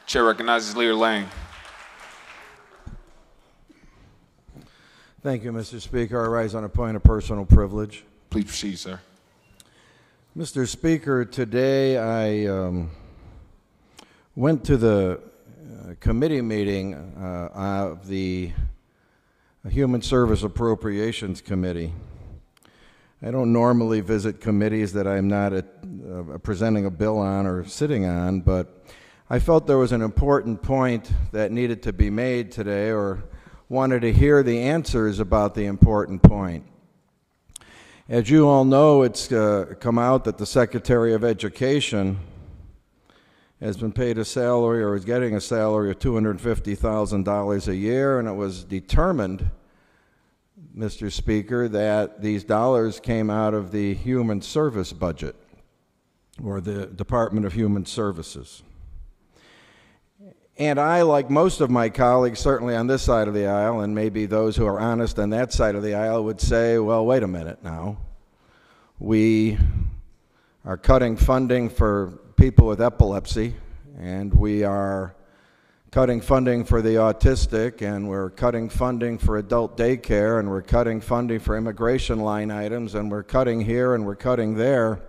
Chair recognizes Leader Lang. Thank you, Mr. Speaker. I rise on a point of personal privilege. Please proceed, sir. Mr. Speaker, today I went to the committee meeting of the Human Service Appropriations Committee. I don't normally visit committees that I'm not presenting a bill on or sitting on, but I felt there was an important point that needed to be made today, or wanted to hear the answers about the important point. As you all know, it's come out that the Secretary of Education has been paid a salary, or is getting a salary of $250,000 a year, and it was determined, Mr. Speaker, that these dollars came out of the Human Service budget, or the Department of Human Services. And I, like most of my colleagues, certainly on this side of the aisle, and maybe those who are honest on that side of the aisle, would say, well, wait a minute now. We are cutting funding for people with epilepsy, and we are cutting funding for the autistic, and we're cutting funding for adult daycare, and we're cutting funding for immigration line items, and we're cutting here and we're cutting there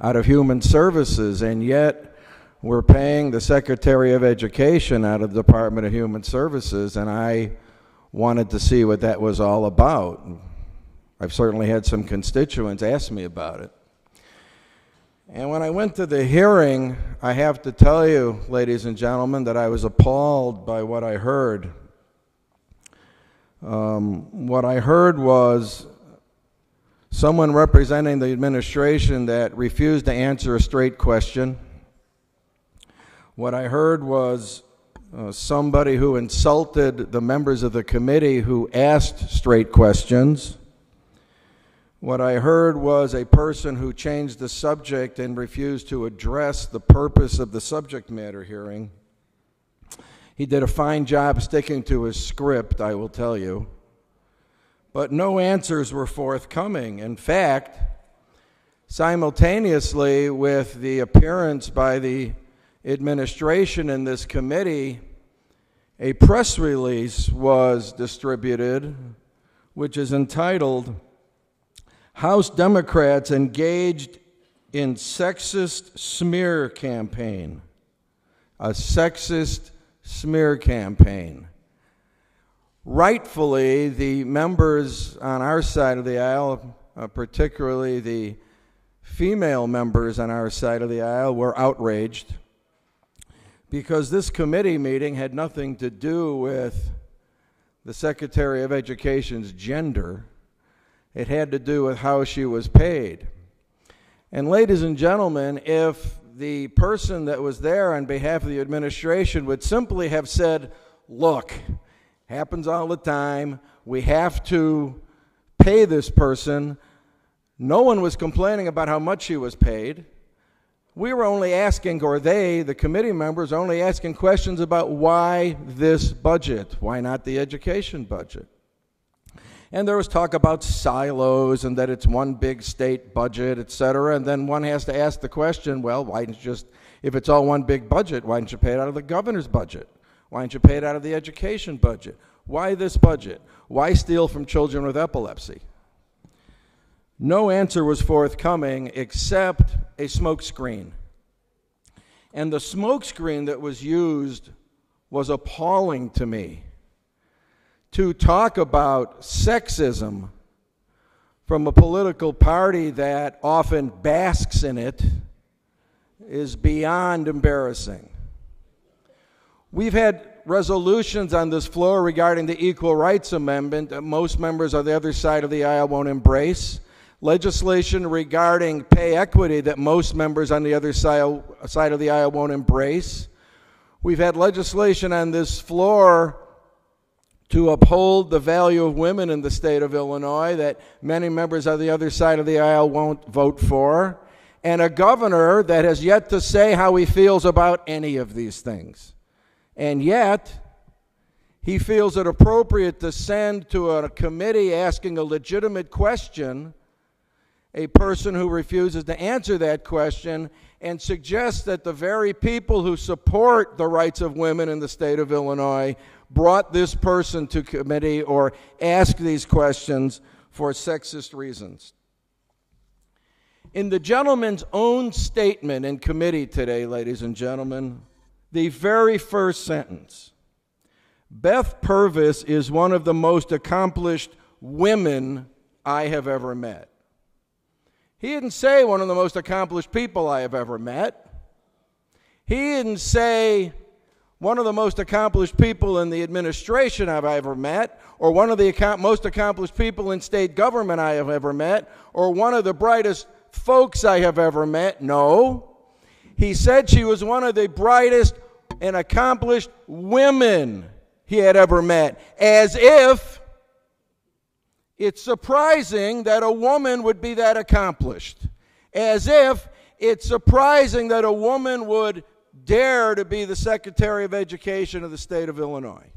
out of Human Services, and yet we're paying the Secretary of Education out of the Department of Human Services, and I wanted to see what that was all about. I've certainly had some constituents ask me about it. And when I went to the hearing, I have to tell you, ladies and gentlemen, that I was appalled by what I heard. What I heard was someone representing the administration that refused to answer a straight question. What I heard was somebody who insulted the members of the committee who asked straight questions. What I heard was a person who changed the subject and refused to address the purpose of the subject matter hearing. He did a fine job sticking to his script, I will tell you. But no answers were forthcoming. In fact, simultaneously with the appearance by the administration in this committee, a press release was distributed which is entitled, House Democrats Engaged in Sexist Smear Campaign. A sexist smear campaign. Rightfully, the members on our side of the aisle, particularly the female members on our side of the aisle, were outraged, because this committee meeting had nothing to do with the Secretary of Education's gender. It had to do with how she was paid. And ladies and gentlemen, if the person that was there on behalf of the administration would simply have said, look, happens all the time, we have to pay this person. No one was complaining about how much she was paid. We were only asking, or they, the committee members, only asking questions about why this budget, why not the education budget. And there was talk about silos and that it's one big state budget, et cetera, and then one has to ask the question, well, why didn't you just, if it's all one big budget, why didn't you pay it out of the governor's budget? Why didn't you pay it out of the education budget? Why this budget? Why steal from children with epilepsy? No answer was forthcoming except a smokescreen. And the smokescreen that was used was appalling to me. To talk about sexism from a political party that often basks in it is beyond embarrassing. We've had resolutions on this floor regarding the Equal Rights Amendment that most members on the other side of the aisle won't embrace. Legislation regarding pay equity that most members on the other side of the aisle won't embrace. We've had legislation on this floor to uphold the value of women in the state of Illinois that many members on the other side of the aisle won't vote for, and a governor that has yet to say how he feels about any of these things. And yet, he feels it appropriate to send to a committee asking a legitimate question a person who refuses to answer that question and suggest that the very people who support the rights of women in the state of Illinois brought this person to committee or asked these questions for sexist reasons. In the gentleman's own statement in committee today, ladies and gentlemen, the very first sentence, Beth Purvis is one of the most accomplished women I have ever met. He didn't say one of the most accomplished people I have ever met. He didn't say one of the most accomplished people in the administration I've ever met, or one of the most accomplished people in state government I have ever met, or one of the brightest folks I have ever met. No. He said she was one of the brightest and accomplished women he had ever met, as if it's surprising that a woman would be that accomplished, as if it's surprising that a woman would dare to be the Secretary of Education of the state of Illinois.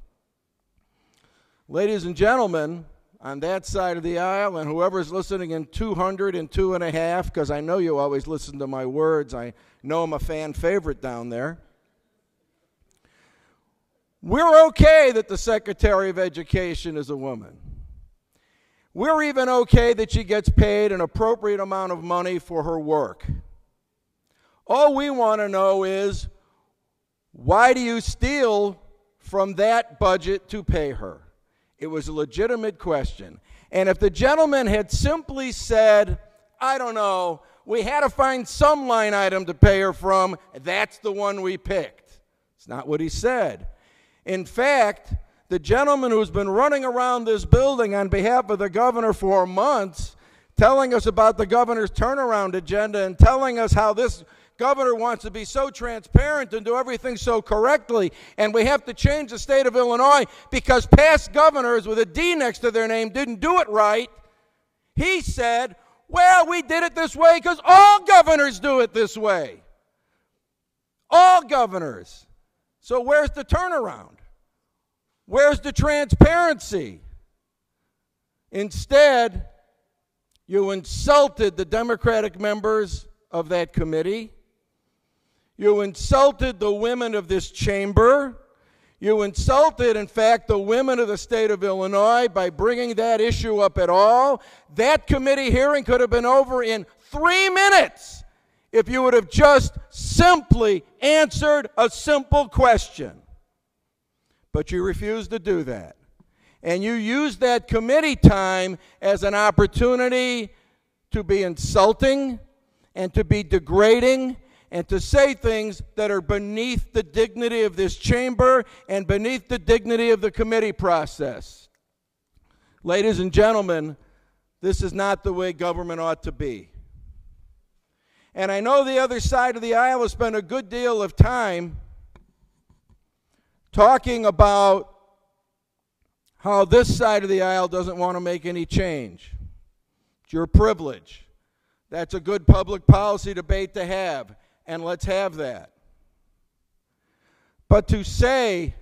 Ladies and gentlemen, on that side of the aisle, and whoever's listening in 202.5, because I know you always listen to my words, I know I'm a fan favorite down there. We're okay that the Secretary of Education is a woman. We're even okay that she gets paid an appropriate amount of money for her work. All we want to know is, why do you steal from that budget to pay her? It was a legitimate question. And if the gentleman had simply said, I don't know, we had to find some line item to pay her from, that's the one we picked. It's not what he said. In fact, the gentleman who's been running around this building on behalf of the governor for months, telling us about the governor's turnaround agenda and telling us how this governor wants to be so transparent and do everything so correctly, and we have to change the state of Illinois because past governors with a D next to their name didn't do it right. He said, well, we did it this way because all governors do it this way. All governors. So where's the turnaround? Where's the transparency? Instead, you insulted the Democratic members of that committee. You insulted the women of this chamber. You insulted, in fact, the women of the state of Illinois by bringing that issue up at all. That committee hearing could have been over in 3 minutes if you would have just simply answered a simple question. But you refused to do that. And you used that committee time as an opportunity to be insulting and to be degrading and to say things that are beneath the dignity of this chamber and beneath the dignity of the committee process. Ladies and gentlemen, this is not the way government ought to be. And I know the other side of the aisle has spent a good deal of time talking about how this side of the aisle doesn't want to make any change. It's your privilege. That's a good public policy debate to have, and let's have that. But to say,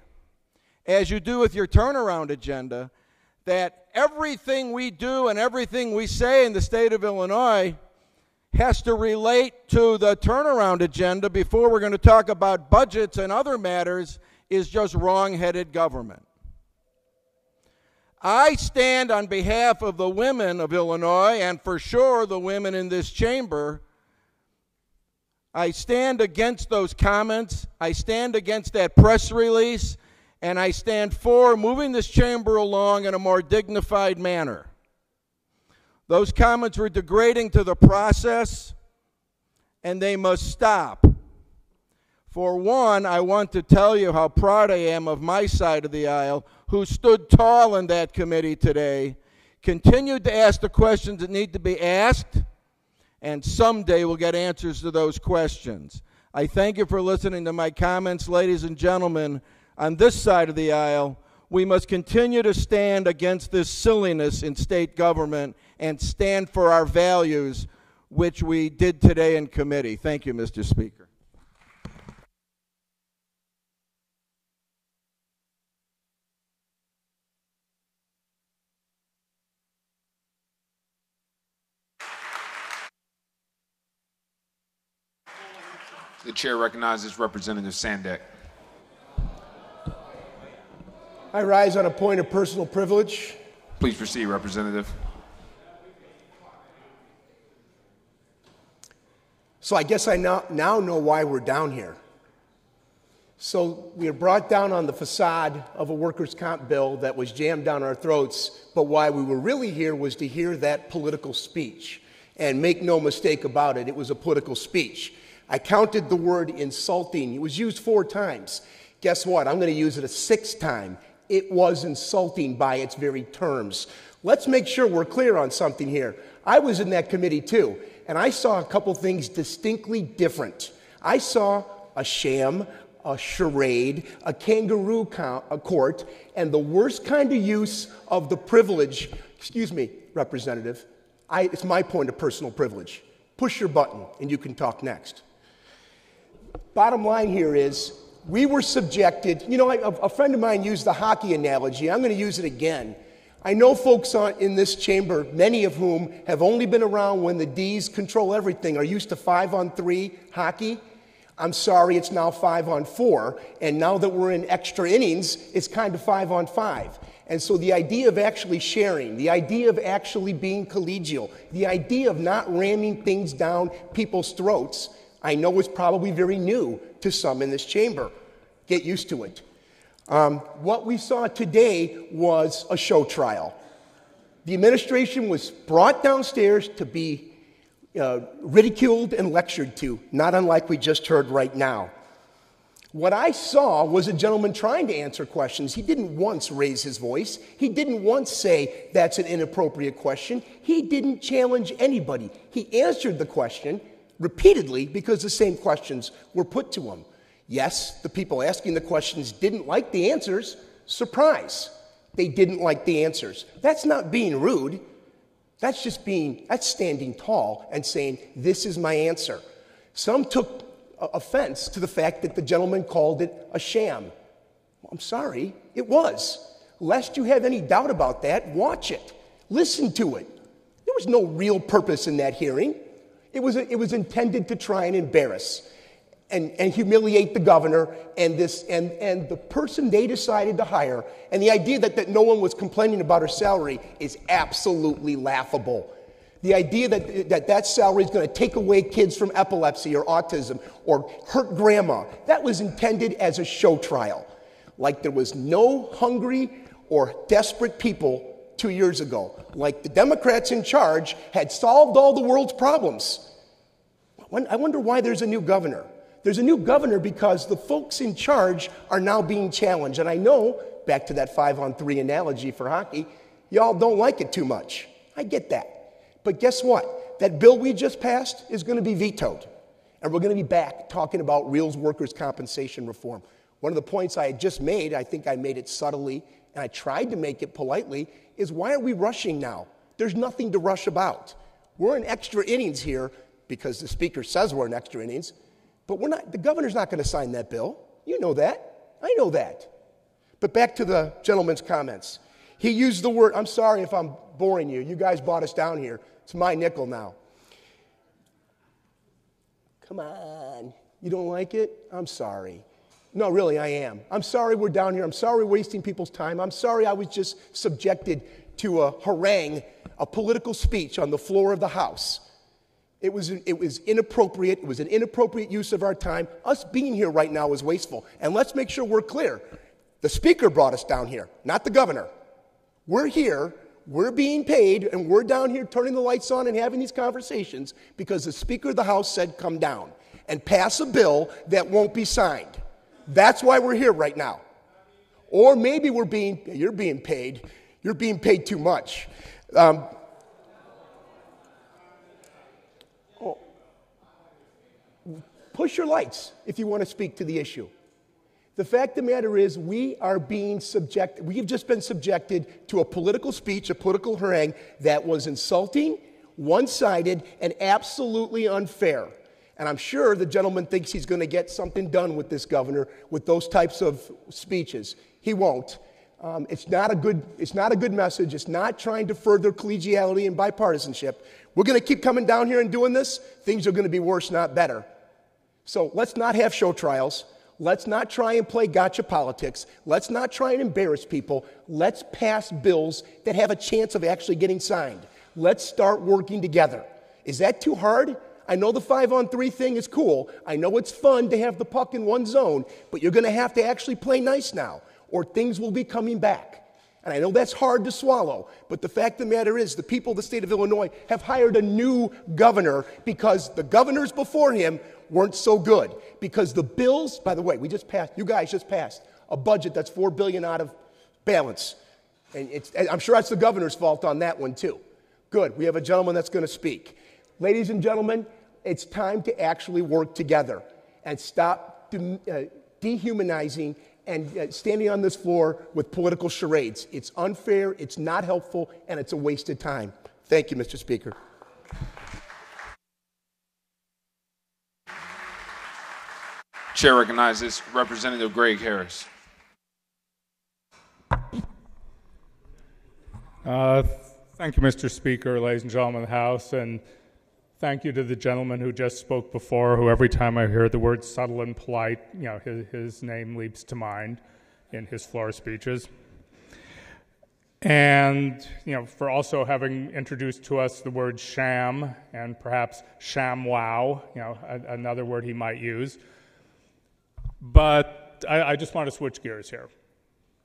as you do with your turnaround agenda, that everything we do and everything we say in the state of Illinois has to relate to the turnaround agenda before we're going to talk about budgets and other matters is just wrong-headed government. I stand on behalf of the women of Illinois, and for sure the women in this chamber. I stand against those comments. I stand against that press release, and I stand for moving this chamber along in a more dignified manner. Those comments were degrading to the process, and they must stop. For one, I want to tell you how proud I am of my side of the aisle, who stood tall in that committee today, continued to ask the questions that need to be asked, and someday we'll get answers to those questions. I thank you for listening to my comments, ladies and gentlemen. On this side of the aisle, we must continue to stand against this silliness in state government and stand for our values, which we did today in committee. Thank you, Mr. Speaker. The chair recognizes Representative Sandack. I rise on a point of personal privilege. Please proceed, Representative. So I guess I now know why we're down here. So we are brought down on the facade of a workers' comp bill that was jammed down our throats, but why we were really here was to hear that political speech. And make no mistake about it, it was a political speech. I counted the word insulting. It was used 4 times. Guess what? I'm going to use it a 6th time. It was insulting by its very terms. Let's make sure we're clear on something here. I was in that committee too, and I saw a couple things distinctly different. I saw a sham, a charade, a kangaroo court, and the worst kind of use of the privilege. Excuse me, Representative. It's my point of personal privilege. Push your button, and you can talk next. Bottom line here is, we were subjected, a friend of mine used the hockey analogy. I'm going to use it again. I know folks in this chamber, many of whom have only been around when the D's control everything, are used to 5-on-3 hockey. I'm sorry, it's now 5-on-4. And now that we're in extra innings, it's kind of 5-on-5. And so the idea of actually sharing, the idea of actually being collegial, the idea of not ramming things down people's throats, I know is probably very new to some in this chamber. Get used to it. What we saw today was a show trial. The administration was brought downstairs to be ridiculed and lectured to, not unlike we just heard right now. What I saw was a gentleman trying to answer questions. He didn't once raise his voice. He didn't once say, that's an inappropriate question. He didn't challenge anybody. He answered the question repeatedly because the same questions were put to him. Yes, the people asking the questions didn't like the answers. Surprise. They didn't like the answers. That's not being rude. That's standing tall and saying, this is my answer. Some took offense to the fact that the gentleman called it a sham. Well, I'm sorry, it was. Lest you have any doubt about that, watch it. Listen to it. There was no real purpose in that hearing. It was intended to try and embarrass and humiliate the governor and the person they decided to hire. And the idea that no one was complaining about her salary is absolutely laughable. The idea that salary is going to take away kids from epilepsy or autism or hurt grandma, that was intended as a show trial. Like there was no hungry or desperate people 2 years ago. Like the Democrats in charge had solved all the world's problems. I wonder why there's a new governor. There's a new governor because the folks in charge are now being challenged. And I know, back to that 5-on-3 analogy for hockey, y'all don't like it too much. I get that. But guess what? That bill we just passed is going to be vetoed. And we're going to be back talking about real workers' compensation reform. One of the points I had just made, I think I made it subtly, and I tried to make it politely, is why are we rushing now? There's nothing to rush about. We're in extra innings here because the speaker says we're in extra innings, but we're not. The governor's not going to sign that bill. You know that. I know that. But back to the gentleman's comments. He used the word, I'm sorry if I'm boring you. You guys brought us down here. It's my nickel now. Come on. You don't like it? I'm sorry. No, really, I am. I'm sorry we're down here. I'm sorry we're wasting people's time. I'm sorry I was just subjected to a harangue, a political speech on the floor of the House. It was inappropriate. It was an inappropriate use of our time. Us being here right now is wasteful. And let's make sure we're clear. The speaker brought us down here, not the governor. We're here, we're being paid, and we're down here turning the lights on and having these conversations because the Speaker of the House said come down and pass a bill that won't be signed. That's why we're here right now. Or maybe you're being paid. You're being paid too much. Push your lights if you want to speak to the issue. The fact of the matter is we have just been subjected to a political speech, a political harangue that was insulting, one-sided, and absolutely unfair. And I'm sure the gentleman thinks he's going to get something done with this governor with those types of speeches. He won't. It's not a good message. It's not trying to further collegiality and bipartisanship. We're going to keep coming down here and doing this. Things are going to be worse, not better. So let's not have show trials. Let's not try and play gotcha politics. Let's not try and embarrass people. Let's pass bills that have a chance of actually getting signed. Let's start working together. Is that too hard? I know the 5-on-3 thing is cool. I know it's fun to have the puck in one zone, but you're going to have to actually play nice now, or things will be coming back. And I know that's hard to swallow, but the fact of the matter is the people of the state of Illinois have hired a new governor because the governors before him weren't so good. Because the bills, by the way, you guys just passed a budget that's $4 billion out of balance. And I'm sure that's the governor's fault on that one too. Good, we have a gentleman that's going to speak. Ladies and gentlemen, it's time to actually work together and stop dehumanizing and standing on this floor with political charades. It's unfair, it's not helpful, and it's a waste of time. Thank you, Mr. Speaker. Chair recognizes Representative Greg Harris. Thank you, Mr. Speaker, ladies and gentlemen of the House, and thank you to the gentleman who just spoke before, who every time I hear the word subtle and polite, his name leaps to mind in his floor speeches. And, for also having introduced to us the word sham and perhaps ShamWow, another word he might use. But I just want to switch gears here.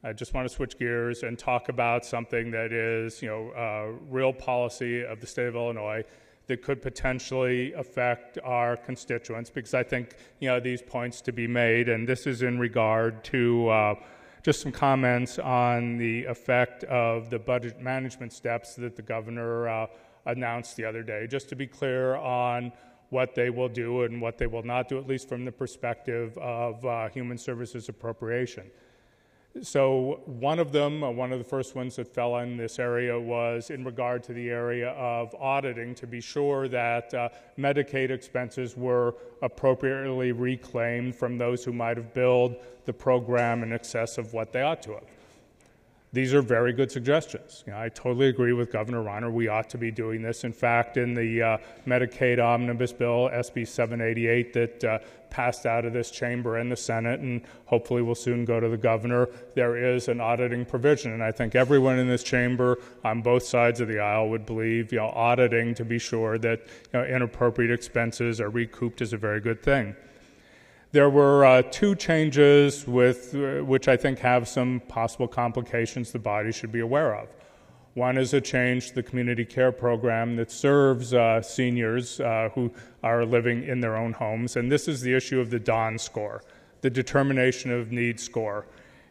I just want to switch gears and talk about something that is, a real policy of the state of Illinois that could potentially affect our constituents, because I think, these points to be made, and this is in regard to just some comments on the effect of the budget management steps that the governor announced the other day, just to be clear on what they will do and what they will not do, at least from the perspective of human services appropriation. So one of the first ones that fell in this area was in regard to the area of auditing to be sure that Medicaid expenses were appropriately reclaimed from those who might have billed the program in excess of what they ought to have. These are very good suggestions. I totally agree with Governor Reiner. We ought to be doing this. In fact, in the Medicaid Omnibus Bill, SB 788, that passed out of this chamber and the Senate and hopefully will soon go to the governor, there is an auditing provision. And I think everyone in this chamber on both sides of the aisle would believe auditing to be sure that inappropriate expenses are recouped is a very good thing. There were two changes which I think have some possible complications the body should be aware of. One is a change to the community care program that serves seniors who are living in their own homes, and this is the issue of the DON score, the determination of need score.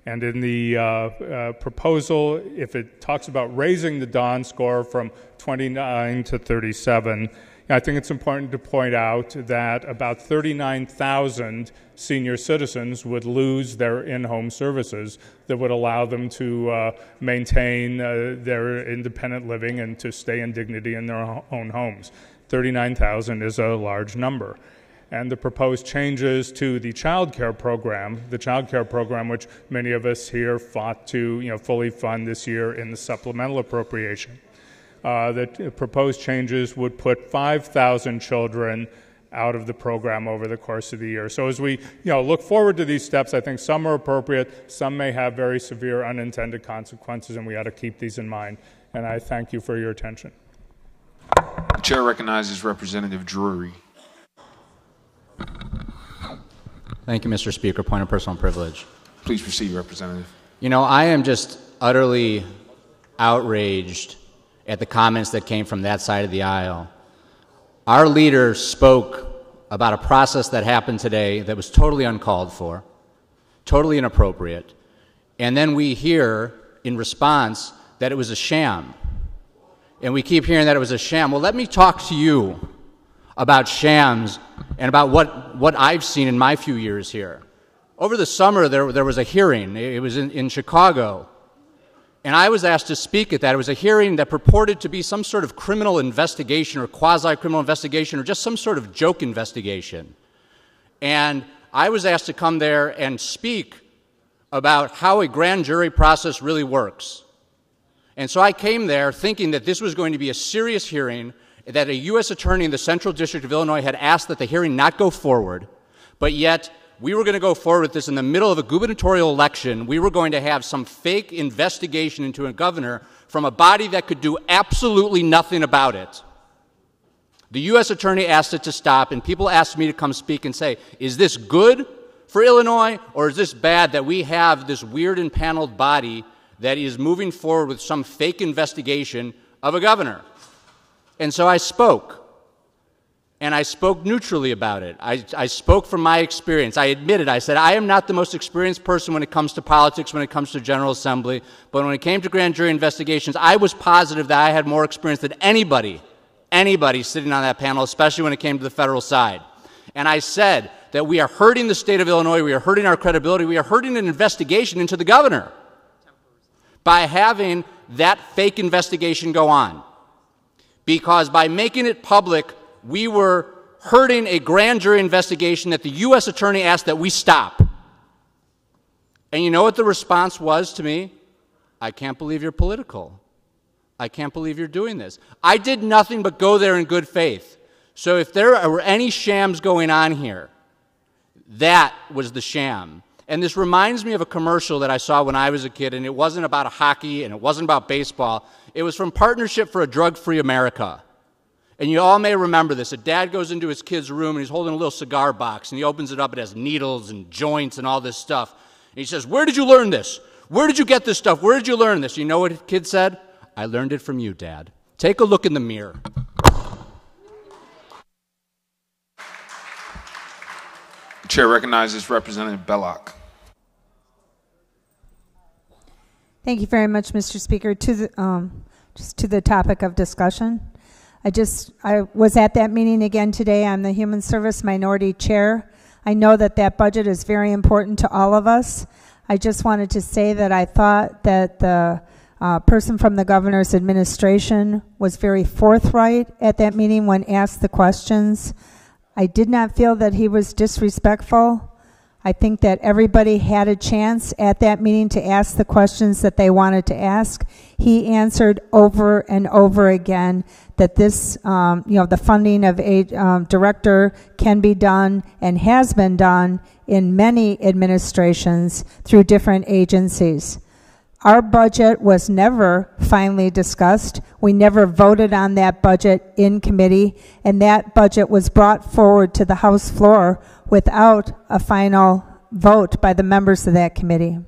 And in the proposal, if it talks about raising the DON score from 29 to 37, I think it's important to point out that about 39,000 senior citizens would lose their in-home services that would allow them to maintain their independent living and to stay in dignity in their own homes. 39,000 is a large number. And the proposed changes to the child care program, which many of us here fought to fully fund this year in the supplemental appropriation. The proposed changes would put 5,000 children out of the program over the course of the year. So as we look forward to these steps, I think some are appropriate, some may have very severe unintended consequences, and we ought to keep these in mind. And I thank you for your attention. The chair recognizes Representative Drury. Thank you, Mr. Speaker. Point of personal privilege. Please proceed, Representative. I am just utterly outraged at the comments that came from that side of the aisle. Our leader spoke about a process that happened today that was totally uncalled for, totally inappropriate, and then we hear in response that it was a sham. And we keep hearing that it was a sham. Well, let me talk to you about shams and about what I've seen in my few years here. Over the summer, there was a hearing. It was in Chicago. And I was asked to speak at that. It was a hearing that purported to be some sort of criminal investigation or quasi-criminal investigation or just some sort of joke investigation. And I was asked to come there and speak about how a grand jury process really works. And so I came there thinking that this was going to be a serious hearing, that a U.S. attorney in the Central District of Illinois had asked that the hearing not go forward, but yet we were going to go forward with this in the middle of a gubernatorial election. We were going to have some fake investigation into a governor from a body that could do absolutely nothing about it. The U.S. Attorney asked it to stop, and people asked me to come speak and say, is this good for Illinois, or is this bad that we have this weird impaneled body that is moving forward with some fake investigation of a governor? And so I spoke. And I spoke neutrally about it. I spoke from my experience. I admitted, I said, I am not the most experienced person when it comes to politics, when it comes to General Assembly, but when it came to grand jury investigations, I was positive that I had more experience than anybody sitting on that panel, especially when it came to the federal side. And I said that we are hurting the state of Illinois, we are hurting our credibility, we are hurting an investigation into the governor by having that fake investigation go on. Because by making it public, we were hurting a grand jury investigation that the U.S. Attorney asked that we stop. And you know what the response was to me? I can't believe you're political. I can't believe you're doing this. I did nothing but go there in good faith. So if there were any shams going on here, that was the sham. And this reminds me of a commercial that I saw when I was a kid, and it wasn't about hockey and it wasn't about baseball. It was from Partnership for a Drug-Free America. And you all may remember this. A dad goes into his kid's room, and he's holding a little cigar box, and he opens it up. It has needles and joints and all this stuff. And he says, where did you learn this? Where did you get this stuff? Where did you learn this? You know what the kid said? I learned it from you, Dad. Take a look in the mirror. The chair recognizes Representative Belloc. Thank you very much, Mr. Speaker. Just to the topic of discussion. I was at that meeting again today. I'm the Human Service Minority Chair. I know that that budget is very important to all of us. I just wanted to say that I thought that the person from the governor's administration was very forthright at that meeting when asked the questions. I did not feel that he was disrespectful. I think that everybody had a chance at that meeting to ask the questions that they wanted to ask. He answered over and over again that this, the funding of a director can be done and has been done in many administrations through different agencies. Our budget was never finally discussed. We never voted on that budget in committee, and that budget was brought forward to the House floor without a final vote by the members of that committee.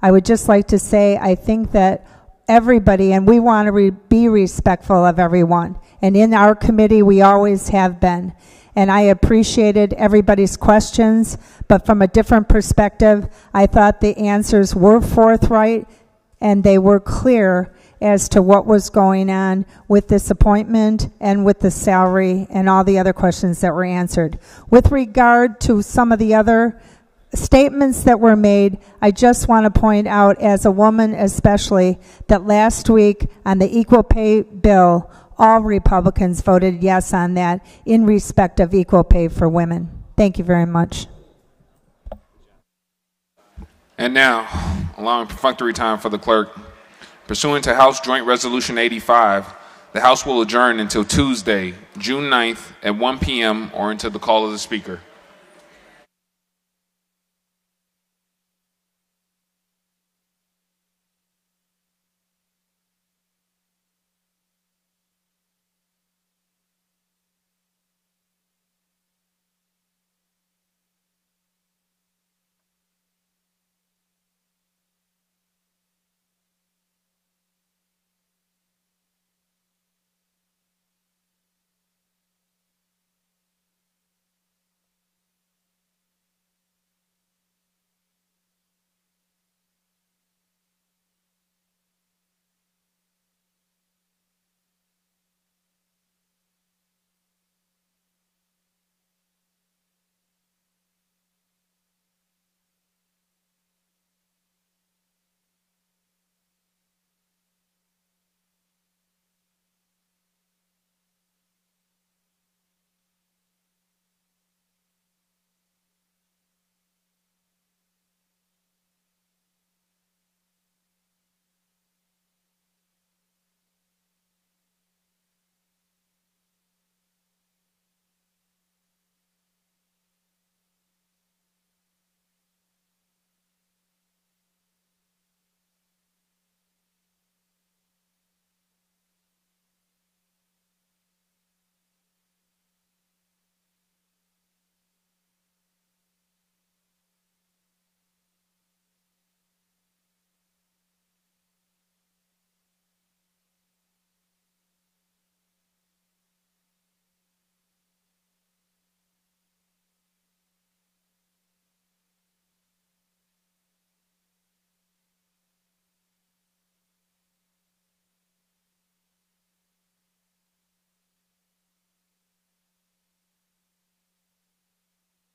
I would just like to say I think that everybody, and we want to be respectful of everyone, and in our committee we always have been. And I appreciated everybody's questions, but from a different perspective, I thought the answers were forthright and they were clear as to what was going on with this appointment and with the salary and all the other questions that were answered. With regard to some of the other statements that were made, I just want to point out, as a woman especially, that last week on the equal pay bill, all Republicans voted yes on that in respect of equal pay for women. Thank you very much. And now, allowing perfunctory time for the clerk. Pursuant to House Joint Resolution 85, the House will adjourn until Tuesday, June 9th at 1 p.m. or until the call of the Speaker.